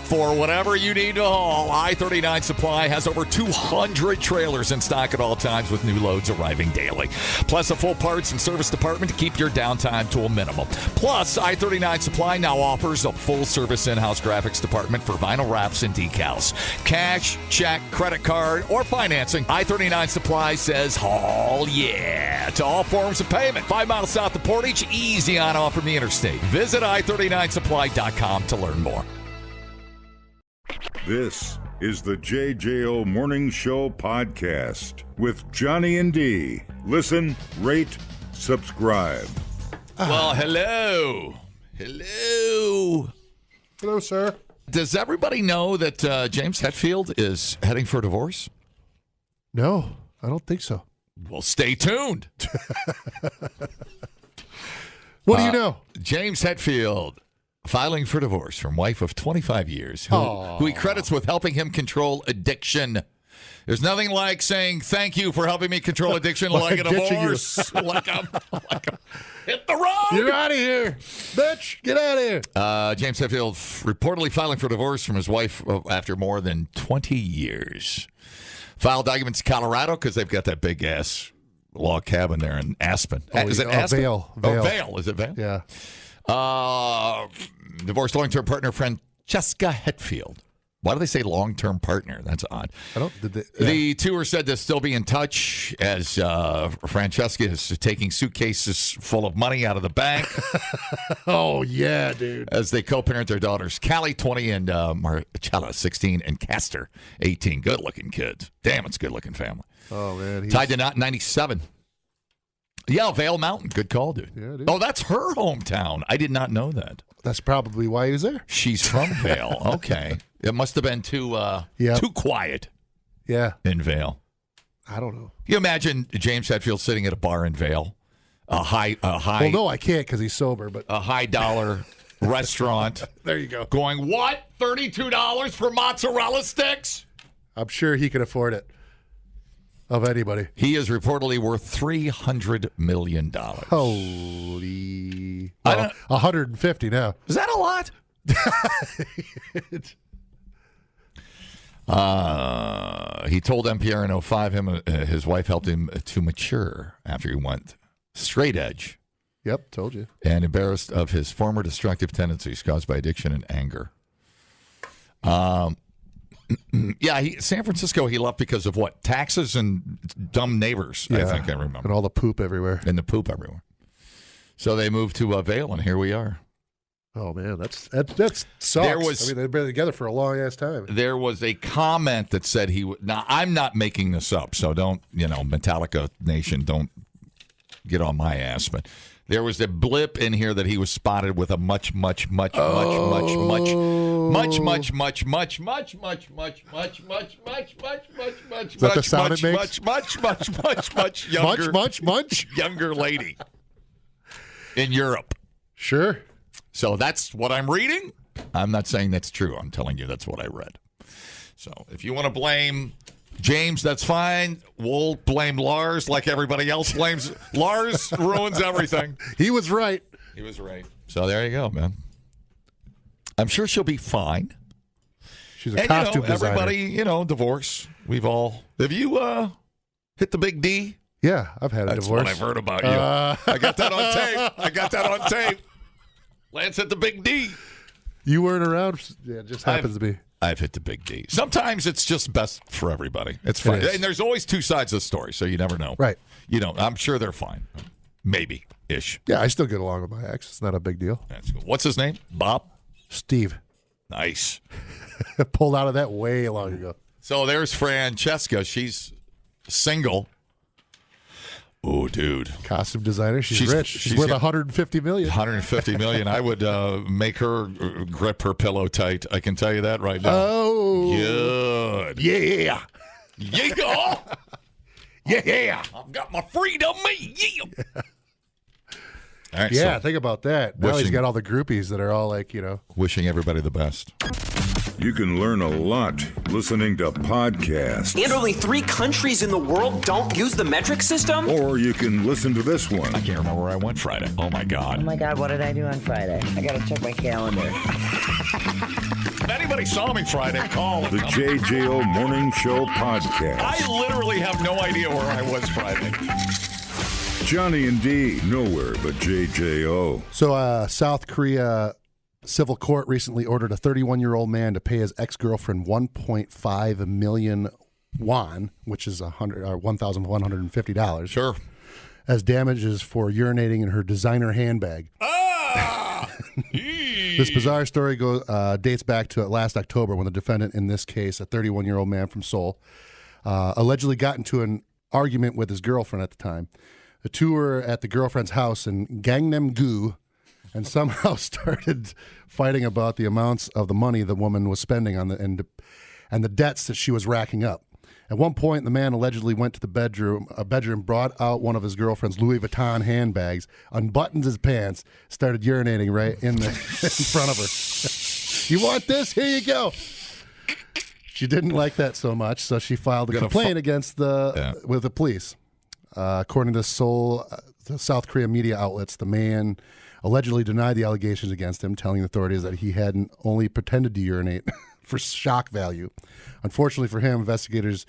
For whatever you need to haul, I-39 Supply has over 200 trailers in stock at all times with new loads arriving daily. Plus a full parts and service department to keep your downtime to a minimum. Plus, I-39 Supply now offers a full-service in-house graphics department for vinyl wraps and decals. Cash, check, credit card, or financing, I-39 Supply says haul yeah to all forms of payment. 5 miles south of Portage, easy on off from the interstate. Visit i39supply.com to learn more. This is the JJO Morning Show podcast with Johnny and D. Listen, rate, subscribe. Well, hello. Hello. Hello, sir. Does everybody know that James Hetfield is heading for divorce? No, I don't think so. Well, stay tuned. What do you know? James Hetfield filing for divorce from wife of 25 years, who he credits with helping him control addiction. There's nothing like saying thank you for helping me control addiction like a divorce. like I'm hit the road. You're out of here, bitch. Get out of here. James Hetfield reportedly filing for divorce from his wife after more than 20 years. Filed documents in Colorado because they've got that big ass log cabin there in Aspen. Is it Aspen? Vail. Oh, Vail. Is it Vail? Yeah. Divorced long-term partner Francesca Hetfield. Why do they say long-term partner? That's odd. The two are said to still be in touch as Francesca is taking suitcases full of money out of the bank. Oh, yeah, dude. As they co-parent their daughters, Callie, 20, and Marcella, 16, and Castor, 18. Good-looking kids. Damn, it's a good-looking family. Oh, man. Tied to knot 97. Yeah, Vail Mountain. Good call, dude. Yeah, dude. Oh, that's her hometown. I did not know that. That's probably why he was there. She's from Vail. Okay. It must have been too quiet in Vail. I don't know. You imagine James Hetfield sitting at a bar in Vail, a high. Well, no, I can't because he's sober. But a high-dollar restaurant. There you go. Going, what? $32 for mozzarella sticks? I'm sure he could afford it. Of anybody. He is reportedly worth $300 million. Holy. Well, 150 now. Is that a lot? He told NPR in 2005 his wife helped him to mature after he went straight edge. Yep, told you. And embarrassed of his former destructive tendencies caused by addiction and anger. Yeah, San Francisco, he left because of what? Taxes and dumb neighbors, I think I remember. And all the poop everywhere. And the poop everywhere. So they moved to Vail, and here we are. Oh, man, that sucks. They've been together for a long-ass time. There was a comment that said he would. Now, I'm not making this up, so don't, Metallica Nation, don't get on my ass, but there was a blip in here that he was spotted with a much younger lady in Europe. Sure. So that's what I'm reading. I'm not saying that's true. I'm telling you that's what I read. So if you want to blame James, that's fine. We'll blame Lars like everybody else blames. Lars ruins everything. He was right. He was right. So there you go, man. I'm sure she'll be fine. She's a costume designer. Everybody, divorce. We've all. Have you hit the big D? Yeah, I've had a divorce. That's what I've heard about you. I got that on tape. Lance hit the big D. You weren't around. Yeah, it just happens to be. I've hit the big D. Sometimes it's just best for everybody. It's fine. And there's always two sides of the story, so you never know. Right. I'm sure they're fine. Maybe-ish. Yeah, I still get along with my ex. It's not a big deal. That's cool. What's his name? Bob? Steve. Nice. Pulled out of that way long ago. So there's Francesca. She's single. Oh, dude. Costume designer. She's rich. She's worth $150 million. $150 million. I would make her grip her pillow tight. I can tell you that right now. Oh. Good. Yeah. Yeah. Yeah. I've got my freedom. Yeah. All right, yeah, think about that. Now he's got all the groupies that are all like, wishing everybody the best. You can learn a lot listening to podcasts. And only 3 countries in the world don't use the metric system? Or you can listen to this one. I can't remember where I went Friday. Oh, my God. Oh, my God, what did I do on Friday? I got to check my calendar. If anybody saw me Friday, call. The JJO Morning Show podcast. I literally have no idea where I was Friday. Johnny and D, nowhere but JJO. So, South Korea civil court recently ordered a 31-year-old man to pay his ex-girlfriend 1.5 million won, which is $1,150. Sure. As damages for urinating in her designer handbag. This bizarre story dates back to last October when the defendant in this case, a 31-year-old man from Seoul, allegedly got into an argument with his girlfriend at the time. The two were at the girlfriend's house in Gangnam-gu and somehow started fighting about the amounts of the money the woman was spending on and the debts that she was racking up. At one point, the man allegedly went to the bedroom, brought out one of his girlfriend's Louis Vuitton handbags, unbuttoned his pants, started urinating right in front of her. You want this? Here you go. She didn't like that so much, so she filed a complaint with the police. According to the South Korea media outlets, the man allegedly denied the allegations against him, telling authorities that he hadn't only pretended to urinate for shock value. Unfortunately for him, investigators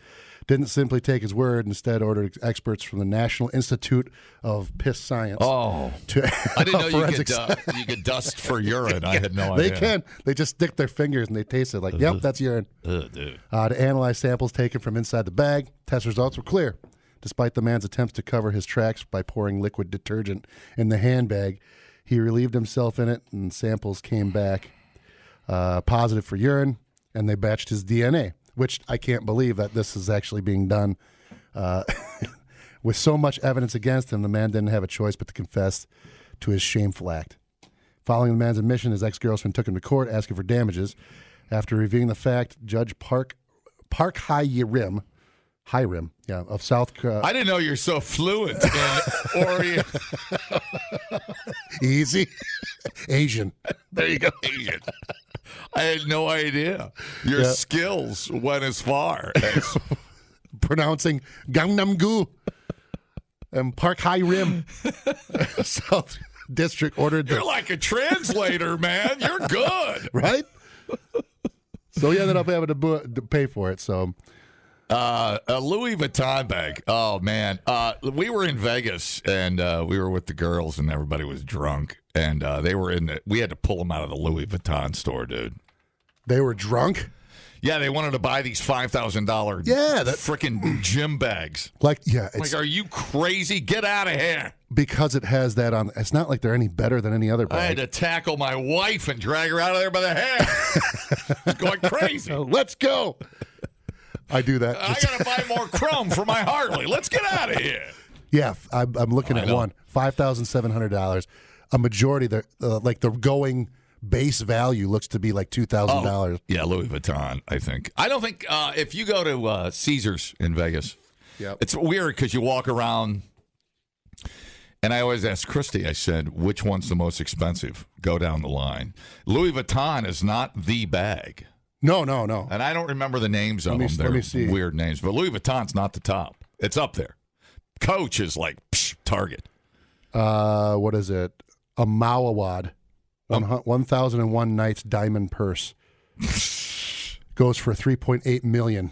didn't simply take his word. Instead, ordered experts from the National Institute of Piss Science. I didn't know you could dust for urine. I had no idea. They can. They just stick their fingers and they taste it like, yep, that's urine. Dude. To analyze samples taken from inside the bag, test results were clear. Despite the man's attempts to cover his tracks by pouring liquid detergent in the handbag, he relieved himself in it, and samples came back positive for urine, and they batched his DNA, which I can't believe that this is actually being done. With so much evidence against him, the man didn't have a choice but to confess to his shameful act. Following the man's admission, his ex-girlfriend took him to court asking for damages. After reviewing the fact, Judge Park Hye-rim, of South Korea. I didn't know you're so fluent in Orient. Easy. Asian. There you go. Asian. I had no idea. Your skills went as far as pronouncing Gangnam-gu and Park Hye-rim. South District ordered. You're like a translator, man. You're good. Right? So he ended up having to pay for it, so... a Louis Vuitton bag. Oh, man. We were in Vegas, and we were with the girls, and everybody was drunk. And they were we had to pull them out of the Louis Vuitton store, dude. They were drunk? Yeah, they wanted to buy these $5,000 freaking gym bags. Like, are you crazy? Get out of here. Because it has that on. It's not like they're any better than any other bag. I had to tackle my wife and drag her out of there by the hair. She's going crazy. Let's go. I do that. I got to buy more chrome for my Harley. Let's get out of here. Yeah, I'm looking at one. $5,700. A majority, the going base value looks to be like $2,000. Yeah, Louis Vuitton, I think. I don't think if you go to Caesars in Vegas, it's weird because you walk around, and I always ask Christy, I said, which one's the most expensive? Go down the line. Louis Vuitton is not the bag. No. And I don't remember the names of them. They're weird names. But Louis Vuitton's not the top. It's up there. Coach is like Target. What is it? A Mawawad. 1001 Nights diamond purse. Goes for $3.8 million.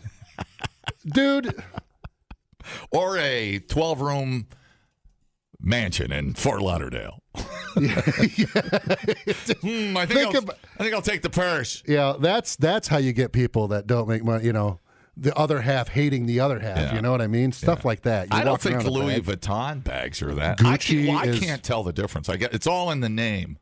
Dude. Or a 12-room mansion in Fort Lauderdale. I think I'll take the purse. Yeah, that's how you get people that don't make money. You know, the other half hating the other half. Yeah. You know what I mean? Stuff like that. I don't think Louis Vuitton bags are that. Gucci I can't tell the difference. It's all in the name.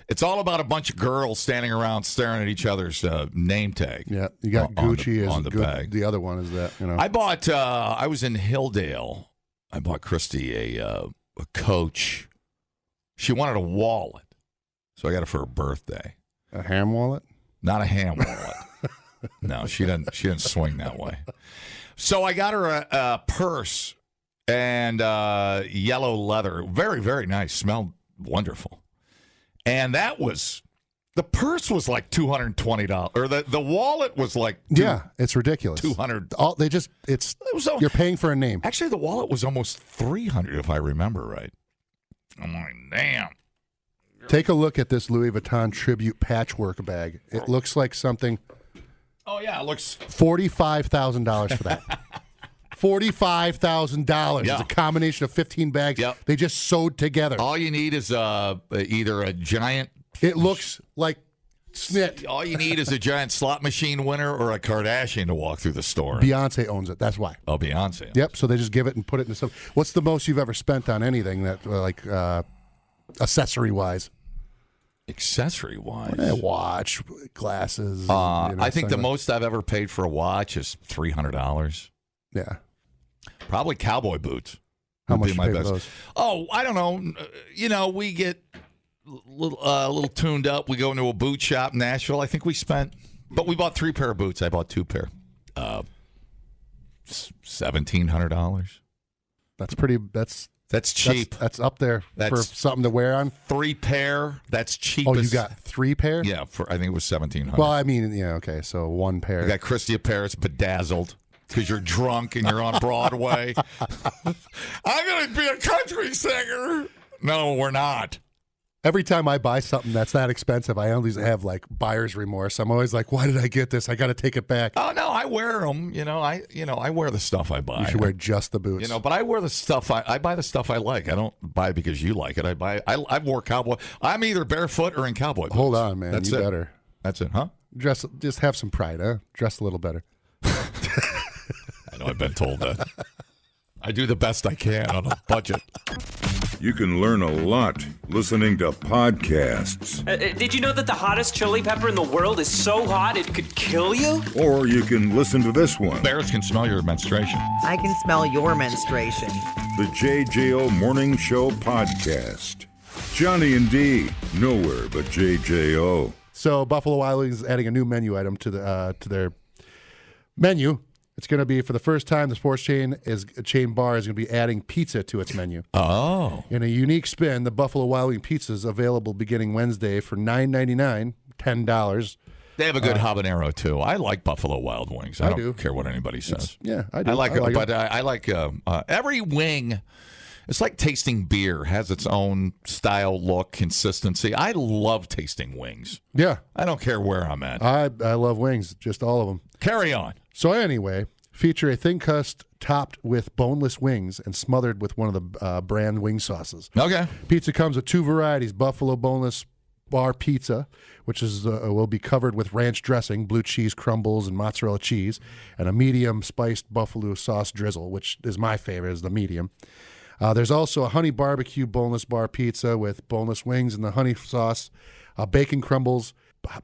It's all about a bunch of girls standing around staring at each other's name tag. Yeah, you got Gucci on the bag. The other one is that. You know, I bought. I was in Hilldale. I bought Christy a Coach. She wanted a wallet, so I got it for her birthday. A ham wallet? Not a ham wallet. No, she didn't swing that way. So I got her a purse and yellow leather. Very, very nice. Smelled wonderful. And the purse was like $220, or the wallet was like it's ridiculous. $200. You're paying for a name. Actually, the wallet was almost $300 if I remember right. I'm like, damn. Take a look at this Louis Vuitton tribute patchwork bag. It looks like something. Oh, yeah, it looks... $45,000 for that. $45,000. Yeah. It's a combination of 15 bags. Yep. They just sewed together. All you need is either a giant... It looks like snit. All you need is a giant slot machine winner or a Kardashian to walk through the store. Beyonce owns it. That's why. Oh, Beyonce. Yep. So they just give it and put it into some. What's the most you've ever spent on anything that, accessory-wise? Accessory-wise? Watch, glasses. I think the most I've ever paid for a watch is $300. Yeah. Probably cowboy boots. How would much be you my pay for best. those? Oh, I don't know. We get a little tuned up. We go into a boot shop in Nashville. I think we bought 3 pair of boots. I bought 2 pair. $1,700. That's cheap. That's up there for something to wear on. 3 pair. That's cheap. Oh, you got 3 pair? Yeah, I think it was $1,700. Well, I mean, yeah, okay, so 1 pair. You got Christia Paris bedazzled because you're drunk and you're on Broadway. I'm going to be a country singer. No, we're not. Every time I buy something that's that expensive, I always have like buyer's remorse. I'm always like, why did I get this? I got to take it back. Oh no, I wear them. I wear the stuff I buy. You should wear just the boots. But I wear the stuff I buy the stuff I like. I don't buy because you like it. I wore cowboy. I'm either barefoot or in cowboy boots. Hold on, man. That's you it. better. That's it, huh? Just have some pride, huh? Dress a little better. I know I've been told that. I do the best I can on a budget. You can learn a lot listening to podcasts. Did you know that the hottest chili pepper in the world is so hot it could kill you? Or you can listen to this one. Bears can smell your menstruation. I can smell your menstruation. The JJO Morning Show Podcast. Johnny and D, nowhere but JJO. So Buffalo Wild Wings is adding a new menu item to their menu. It's going to be, for the first time, the sports chain bar is going to be adding pizza to its menu. Oh. In a unique spin, the Buffalo Wild Wing pizza is available beginning Wednesday for $9.99, $10. They have a good habanero, too. I like Buffalo Wild Wings. I don't care what anybody says. I do. I like every wing. It's like tasting beer. Has its own style, look, consistency. I love tasting wings. Yeah. I don't care where I'm at. I love wings, just all of them. Carry on. So anyway, feature a thin crust topped with boneless wings and smothered with one of the brand wing sauces. Okay. Pizza comes with 2 varieties: buffalo boneless bar pizza, which will be covered with ranch dressing, blue cheese crumbles, and mozzarella cheese, and a medium spiced buffalo sauce drizzle, which is my favorite, is the medium. There's also a honey barbecue boneless bar pizza with boneless wings and the honey sauce, bacon crumbles,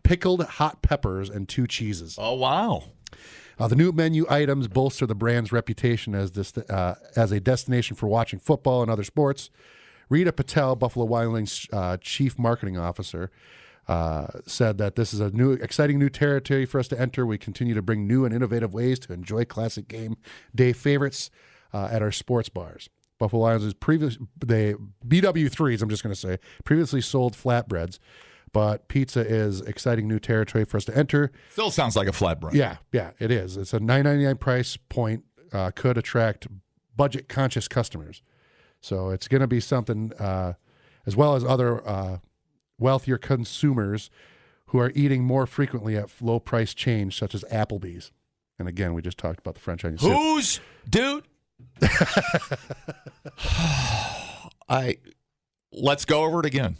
pickled hot peppers, and 2 cheeses. Oh, wow. The new menu items bolster the brand's reputation as a destination for watching football and other sports. Rita Patel, Buffalo Wild Wings chief marketing officer, said that this is a exciting new territory for us to enter. We continue to bring new and innovative ways to enjoy classic game day favorites at our sports bars. Buffalo Wild Wings BW3s, I'm just going to say, previously sold flatbreads, but pizza is exciting new territory for us to enter. Still sounds like a flatbread. Yeah, it is. It's a $9.99 price point, could attract budget-conscious customers. So it's going to be something, as well as other wealthier consumers who are eating more frequently at low-price chains such as Applebee's. And again, we just talked about the French onion soup. Who's, dude? Let's go over it again.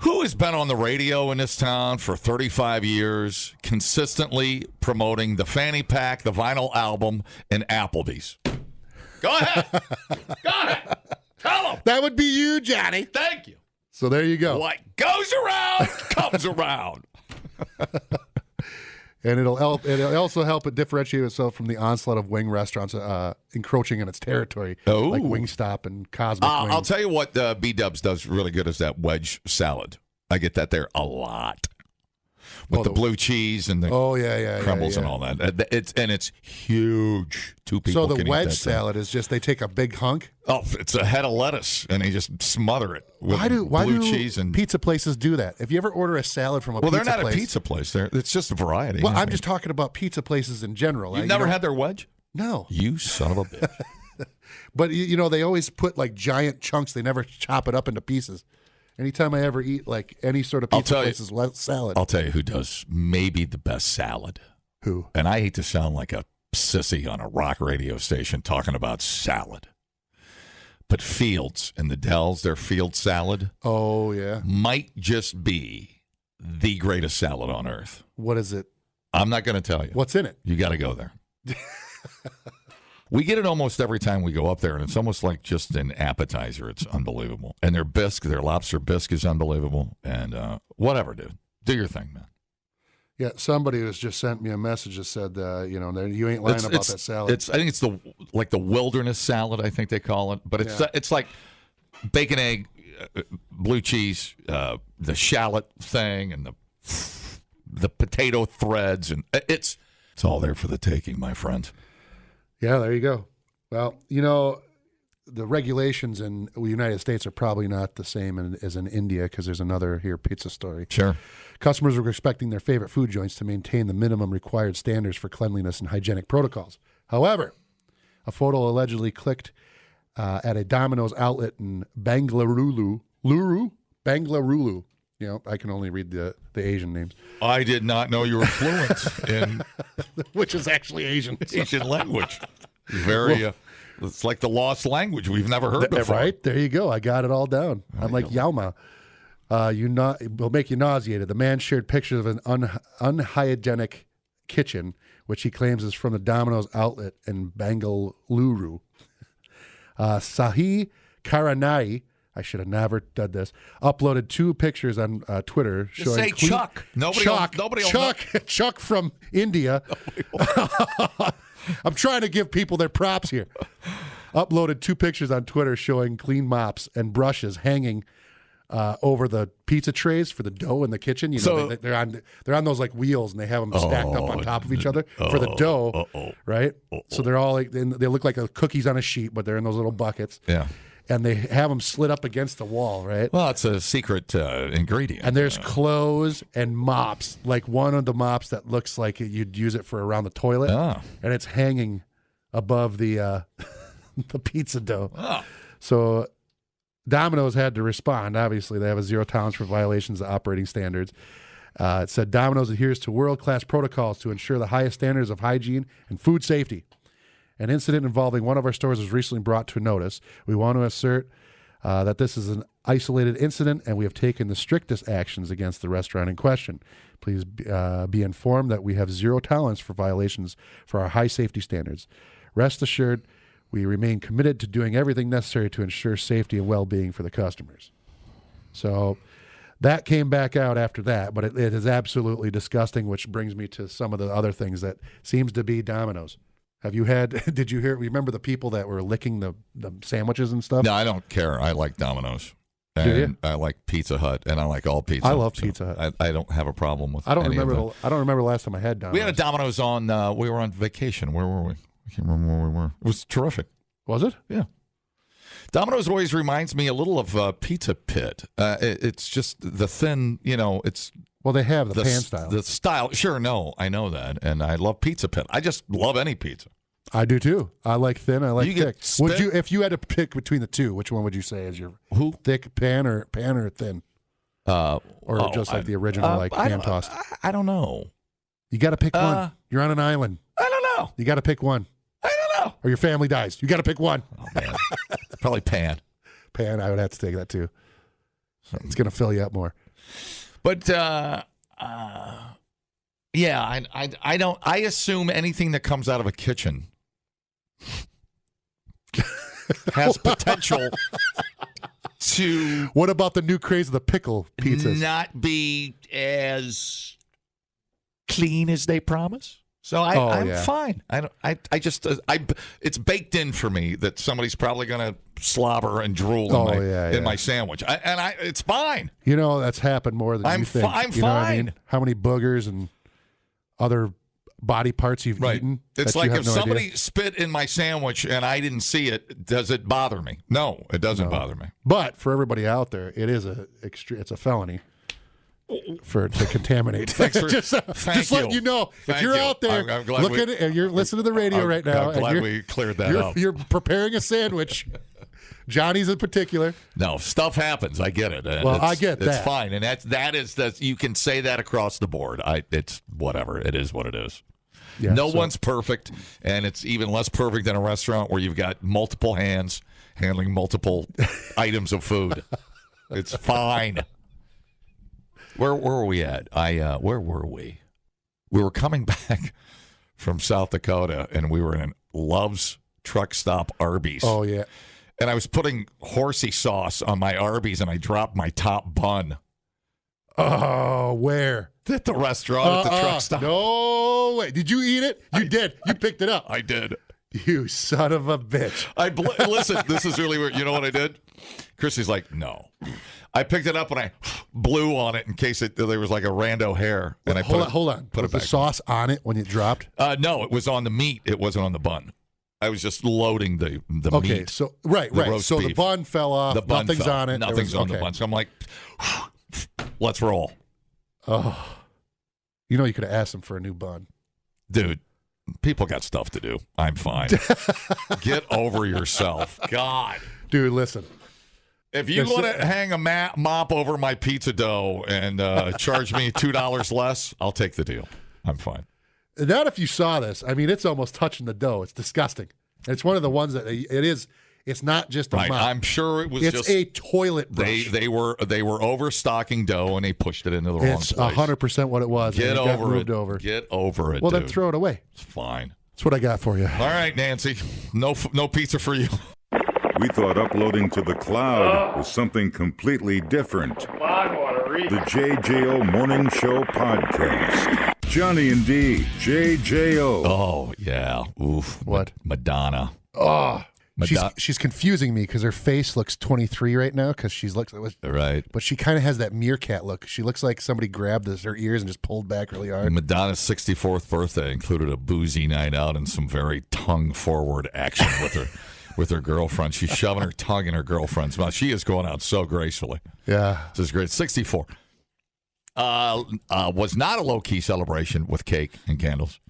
Who has been on the radio in this town for 35 years, consistently promoting the fanny pack, the vinyl album, and Applebee's? Go ahead. Go ahead. Tell them. That would be you, Johnny. Thank you. So there you go. What goes around comes around. And it'll also help it differentiate itself from the onslaught of wing restaurants encroaching in its territory, like Wingstop and Cosmic Wings. I'll tell you what B-Dubs does really good is that wedge salad. I get that there a lot. With the blue cheese and the crumbles and all that. It's huge. 2 people So can the eat wedge that salad is just they take a big hunk? Oh, it's a head of lettuce, and they just smother it with blue cheese. And pizza places do that? If you ever order a salad from a pizza place... Well, they're not a pizza place. It's just a variety. Well, I'm just talking about pizza places in general. You've never had their wedge? No. You son of a bitch. But, they always put, like, giant chunks. They never chop it up into pieces. Anytime I ever eat like any sort of pizza place is salad. I'll tell you who does maybe the best salad. Who? And I hate to sound like a sissy on a rock radio station talking about salad. But Fields and the Dells, their field salad. Oh, yeah. Might just be the greatest salad on earth. What is it? I'm not going to tell you. What's in it? You got to go there. We get it almost every time we go up there, and it's almost like just an appetizer. It's unbelievable. And their bisque, their lobster bisque is unbelievable. And whatever, dude. Do your thing, man. Yeah, somebody has just sent me a message that said, you ain't lying about that salad. I think it's the wilderness salad, I think they call it. But it's like bacon, egg, blue cheese, the shallot thing, and the potato threads, and it's all there for the taking, my friend. Yeah, there you go. Well, the regulations in the United States are probably not the same as in India because there's another here pizza story. Sure. Customers were expecting their favorite food joints to maintain the minimum required standards for cleanliness and hygienic protocols. However, a photo allegedly clicked at a Domino's outlet in Bengaluru. I can only read the Asian names. I did not know you were fluent in which is actually Asian. Asian language. Very, it's like the lost language we've never heard before. Right? There you go. I got it all down. I'm like Yauma. It will make you nauseated. The man shared pictures of an unhygienic kitchen, which he claims is from the Domino's outlet in Bengaluru. Sahi Karanai, I should have never done this, uploaded 2 pictures on Twitter showing say Chuck. Nobody will know. Chuck from India. I'm trying to give people their props here. Uploaded 2 pictures on Twitter showing clean mops and brushes hanging over the pizza trays for the dough in the kitchen. They're on those like wheels, and they have them stacked up on top of each other for the dough, right? So they're all like, they look like cookies on a sheet, but they're in those little buckets. Yeah. And they have them slid up against the wall, right? Well, it's a secret ingredient. And there's clothes and mops, like one of the mops that looks like you'd use it for around the toilet, and it's hanging above the the pizza dough. Oh. So Domino's had to respond. Obviously, they have a zero tolerance for violations of operating standards. It said Domino's adheres to world-class protocols to ensure the highest standards of hygiene and food safety. An incident involving one of our stores was recently brought to notice. We want to assert that this is an isolated incident, and we have taken the strictest actions against the restaurant in question. Please be informed that we have zero tolerance for violations for our high safety standards. Rest assured, we remain committed to doing everything necessary to ensure safety and well-being for the customers. So that came back out after that, but it is absolutely disgusting, which brings me to some of the other things that seems to be Domino's. Did you remember the people that were licking the sandwiches and stuff? No, I don't care. I like Domino's. Do you? And I like Pizza Hut, and I like all pizza. I love Pizza Hut. I don't have a problem with I don't any of remember them. I don't remember the last time I had Domino's. We had a Domino's we were on vacation. Where were we? I can't remember where we were. It was terrific. Was it? Yeah. Domino's always reminds me a little of Pizza Pit. It's just the thin, it's... Well, they have the pan style. The style. Sure, no, I know that. And I love Pizza Pit. I just love any pizza. I do, too. I like thin. I like You thick. get If you had to pick between the two, which one would you say is your thick pan or thin? Or just like the original hand tossed? I don't know. You got to pick one. You're on an island. I don't know. You got to pick one. I don't know. Or your family dies. You got to pick one. Oh, man. Probably pan. Pan, I would have to take that, too. It's going to fill you up more. But, yeah, I don't. I assume anything that comes out of a kitchen has potential to. What about the new craze of the pickle pizzas? Not be as clean as they promise. So I'm fine. It's baked in for me that somebody's probably going to slobber and drool in my sandwich. It's fine. That's happened more than you think. I'm you know fine. What I mean? How many boogers and other body parts you've eaten? It's like if somebody spit in my sandwich and I didn't see it, does it bother me? No, it doesn't bother me. But for everybody out there, it's a felony to contaminate. just letting you know. If you're out there looking and you're listening to the radio right now, I'm glad we cleared that up. You're preparing a sandwich Johnny's in particular. No, stuff happens. I get it. Well, I get that. It's fine, and that is you can say that across the board. It's whatever. It is what it is. Yeah, no one's perfect, and it's even less perfect than a restaurant where you've got multiple hands handling multiple items of food. It's fine. Where were we at? Where were we? We were coming back from South Dakota, and we were in Love's Truck Stop Arby's. Oh, yeah. And I was putting horsey sauce on my Arby's, and I dropped my top bun. Oh, where? At the restaurant at the truck stop. No way. Did you eat it? You did. You picked it up. I did. You son of a bitch. Listen, this is really weird. You know what I did? Chrissy's like, no. I picked it up and I blew on it in case there was like a rando hair. And Hold on. Put was it back. The sauce on it when it dropped? No, it was on the meat. It wasn't on the bun. I was just loading the meat. Okay, so right. So beef. the bun fell off. Nothing's on it. Nothing's on the bun. So I'm like, let's roll. Oh. You know, you could have asked him for a new bun. Dude, people got stuff to do. I'm fine. Get over yourself. God. Dude, listen. If you want to hang a mop over my pizza dough and charge me $2 less, I'll take the deal. I'm fine. Not if you saw this. I mean, it's almost touching the dough. It's disgusting. It's one of the ones that it is. It's not just a mop. I'm sure it was it's a toilet brush. They were overstocking dough and they pushed it into the wrong place. It's 100% what it was. Get over it. Over. Get over it. Well, dude. then throw it away. It's fine. That's what I got for you. All right, Nancy. No pizza for you. We thought uploading to the cloud was something completely different. The JJO Morning Show Podcast. Johnny and D, JJO. Oh, yeah. Oof. What? Madonna. Oh. She's confusing me because her face looks 23 right now because she's looks right, but she kind of has that meerkat look. She looks like somebody grabbed her ears and just pulled back really hard. Madonna's 64th birthday included a boozy night out and some very tongue-forward action with her girlfriend. She's shoving her tongue in her girlfriend's mouth. She is going out so gracefully. Yeah, this is great. 64 was not a low-key celebration with cake and candles.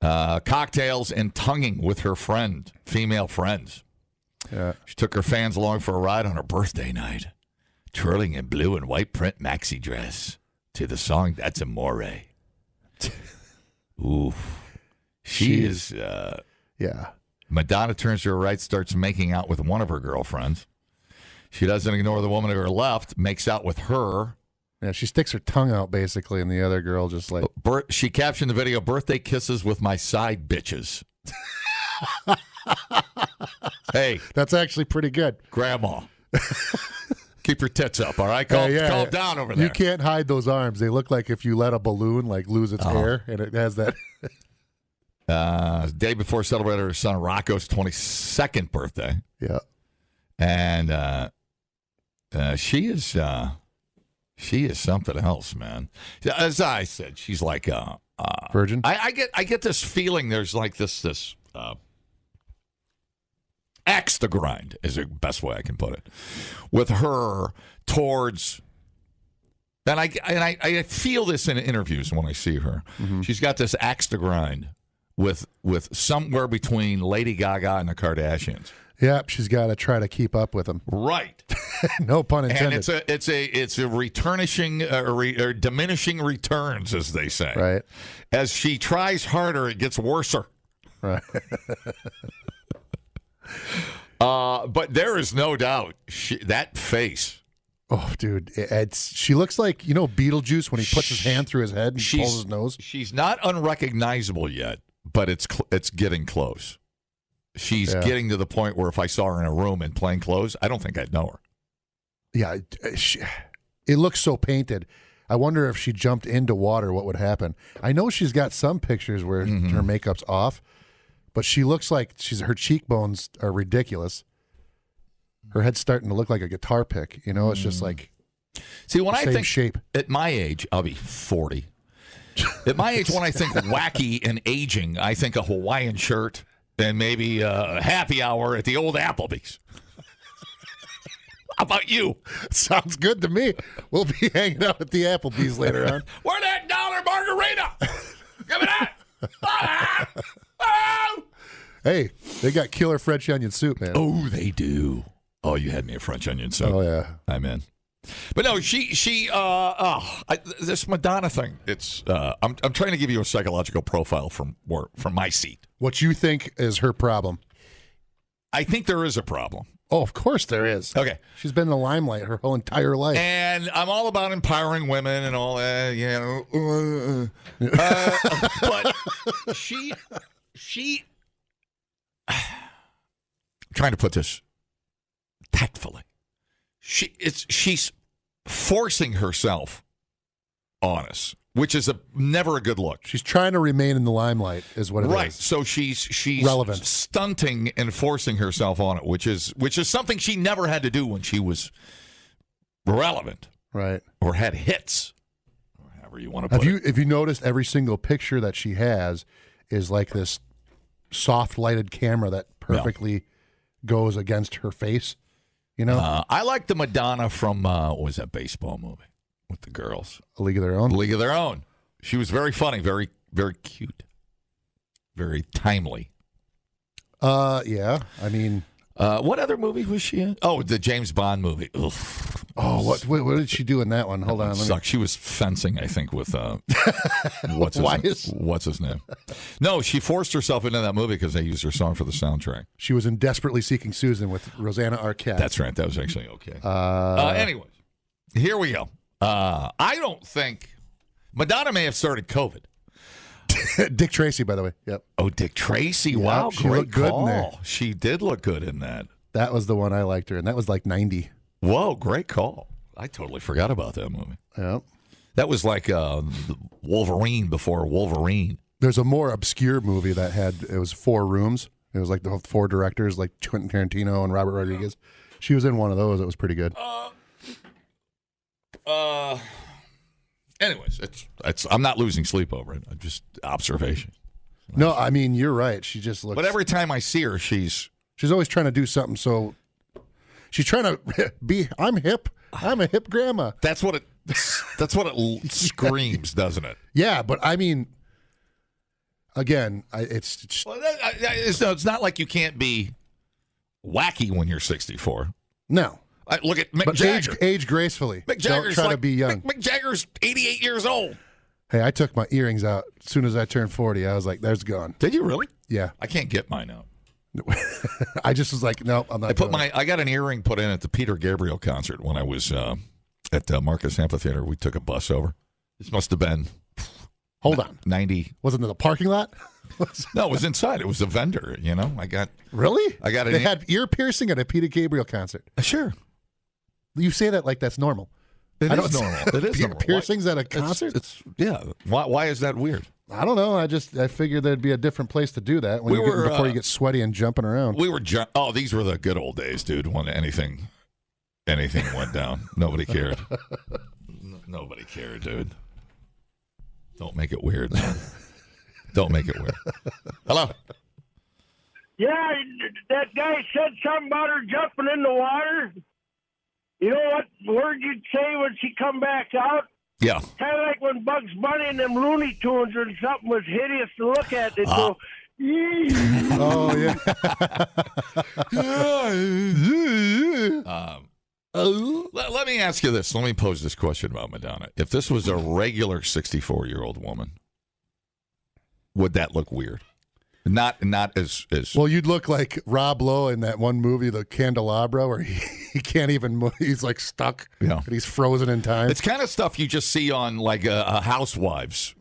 Cocktails and tonguing with her female friends. Yeah. She took her fans along for a ride on her birthday night, twirling in blue and white print maxi dress to the song That's Amore. Ooh. She is. Yeah. Madonna turns to her right, starts making out with one of her girlfriends. She doesn't ignore the woman to her left, makes out with her. Yeah, she sticks her tongue out basically, and the other girl just like. She captioned the video, "Birthday kisses with my side bitches." Hey. That's actually pretty good. Grandma. Keep your tits up, all right? Calm down over there. You can't hide those arms. They look like if you let a balloon lose its air, and it has that. Day before celebrated her son Rocco's 22nd birthday. Yeah. And she is something else, man. As I said, she's like virgin. I get this feeling there's like this axe to grind is the best way I can put it with her towards. And I feel this in interviews when I see her. Mm-hmm. She's got this axe to grind with somewhere between Lady Gaga and the Kardashians. Yep, she's got to try to keep up with them. Right. No pun intended. And it's a or diminishing returns, as they say. Right. As she tries harder, it gets worser. Right. But there is no doubt that face. Oh, dude, she looks like Beetlejuice when he puts his hand through his head and pulls his nose. She's not unrecognizable yet, but it's getting close. She's getting to the point where if I saw her in a room in plain clothes, I don't think I'd know her. Yeah, it looks so painted. I wonder if she jumped into water, what would happen. I know she's got some pictures where her makeup's off, but she looks like her cheekbones are ridiculous. Her head's starting to look like a guitar pick. It's just like when I think shape. At my age, I'll be 40. At my age, when I think wacky and aging, I think a Hawaiian shirt and maybe a happy hour at the old Applebee's. How about you? Sounds good to me. We'll be hanging out at the Applebee's later on. Where that $1 margarita? Give me that. Oh! Hey, they got killer French onion soup, man. Oh, they do. Oh, you had me at French onion soup. Oh yeah, I'm in. But no, this Madonna thing. It's I'm trying to give you a psychological profile from my seat. what you think is her problem? I think there is a problem. Oh, of course there is. Okay. She's been in the limelight her whole entire life. And I'm all about empowering women and all that, but she I'm trying to put this tactfully. She's forcing herself on us, which is never a good look. She's trying to remain in the limelight, is what it is. Right. So she's relevant, stunting and forcing herself on it, which is something she never had to do when she was relevant, right? Or had hits, or however you want to put it. Have you noticed every single picture that she has is like this soft lighted camera that perfectly goes against her face? You know, I like the Madonna from what was that baseball movie with the girls? A League of Their Own. League of Their Own. She was very funny, very very cute, very timely. Yeah. I mean, what other movie was she in? Oh, the James Bond movie. Oof. Oh, what did she do in that one? Hold on. Sucks. She was fencing, I think, with what's his name? No, she forced herself into that movie because they used her song for the soundtrack. She was in Desperately Seeking Susan with Rosanna Arquette. That's right. That was actually okay. Anyways, here we go. I don't think Madonna may have started COVID. Dick Tracy, by the way. Yep. Oh, Dick Tracy. Yeah, wow, she great looked good call. in there. She did look good in that. That was the one I liked her, and that was like 90. Whoa, great call. I totally forgot about that movie. Yep. That was like Wolverine before Wolverine. There's a more obscure movie that it was 4 rooms. It was like the 4 directors, like Quentin Tarantino and Robert Rodriguez. She was in one of those. It was pretty good. Anyways, it's I'm not losing sleep over it. Just observation. No, I mean, you're right. She just looks. But every time I see her, she's always trying to do something. So she's trying to be. I'm hip. I'm a hip grandma. That's what it screams, doesn't it? Yeah, but I mean, again, it's not like you can't be wacky when you're 64. No. Look at Mick but Jagger. Age gracefully. Mick Jagger's Don't try to be young. Mick Jagger's 88 years old. Hey, I took my earrings out as soon as I turned 40. I was like, "There's gone." Did you really? Yeah. I can't get mine out. I just was like, "No, I'm not." I got an earring put in at the Peter Gabriel concert when I was at Marcus Amphitheater. We took a bus over. This must have been. Hold on. 90. Wasn't it the parking lot? No, it was inside. It was a vendor. You know, Really? I got it. They had ear piercing at a Peter Gabriel concert. Sure. You say that like that's normal. It is normal. It is normal. Piercings at a concert? Yeah. Why is that weird? I don't know. I figured there'd be a different place to do that before you get sweaty and jumping around. These were the good old days, dude. When anything went down, nobody cared. Nobody cared, dude. Don't make it weird, man. Don't make it weird. Hello. Yeah, that guy said something about her jumping in the water. You know what word you'd say when she come back out? Yeah. Kind of like when Bugs Bunny and them Looney Tunes or something was hideous to look at. They'd go, oh, yeah. Let me ask you this. Let me pose this question about Madonna. If this was a regular 64-year-old woman, would that look weird? Not as well. You'd look like Rob Lowe in that one movie, The Candelabra, where he can't even move. He's like stuck. Yeah, and he's frozen in time. It's kind of stuff you just see on like a Housewives,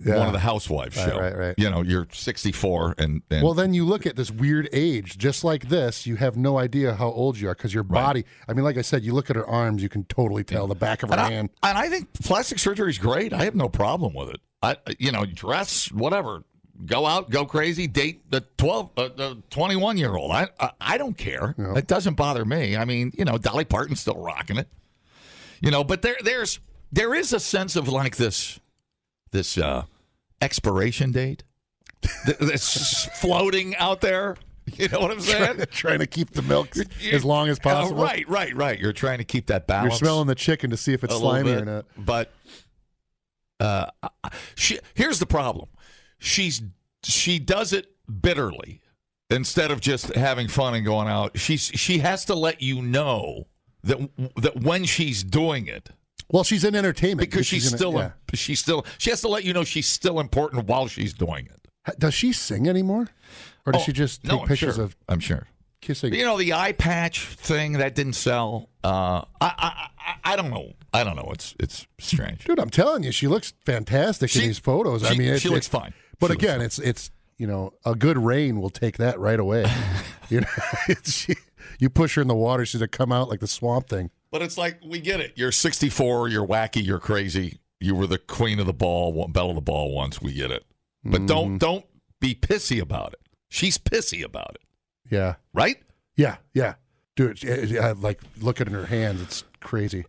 one of the Housewives show. Right. You know, you're 64, and well, then you look at this weird age, just like this. You have no idea how old you are because your body. I mean, like I said, you look at her arms, you can totally tell the back of her hand. And I think plastic surgery is great. I have no problem with it. Dress whatever. Go out, go crazy, date the 21-year-old. I don't care. No. It doesn't bother me. I mean, Dolly Parton's still rocking it. But there is a sense of like this expiration date that's floating out there. You know what I'm saying? Trying to keep the milk as long as possible. Right. You're trying to keep that balance. You're smelling the chicken to see if it's slimy or not. But here's the problem. She does it bitterly. instead of just having fun and going out, she has to let you know that when she's doing it. Well, she's in entertainment Because she has to let you know she's still important while she's doing it. Does she sing anymore? Or does she just take pictures of I'm sure. kissing? You know, the eye patch thing that didn't sell. I don't know. I don't know. It's strange. Dude, I'm telling you, she looks fantastic in these photos. I mean, she looks fine. But again, it's a good rain will take that right away. You push her in the water, she's gonna come out like the Swamp Thing. But it's like, we get it. You're 64. You're wacky. You're crazy. You were the queen of the ball, belle of the ball once. We get it. But don't be pissy about it. She's pissy about it. Yeah. Right? Yeah. Dude, like look at her hands. It's crazy.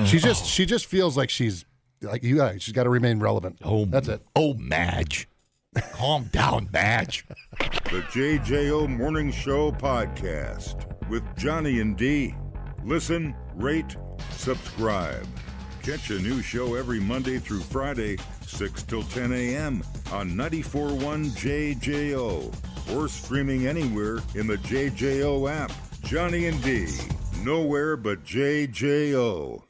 She just feels like she's like she's got to remain relevant. Oh, that's it. Oh, Madge. Calm down, Madge. The JJO Morning Show podcast with Johnny and D. Listen, rate, subscribe. Catch a new show every Monday through Friday, 6 till 10 a.m. on 94.1 JJO or streaming anywhere in the JJO app. Johnny and D, nowhere but JJO.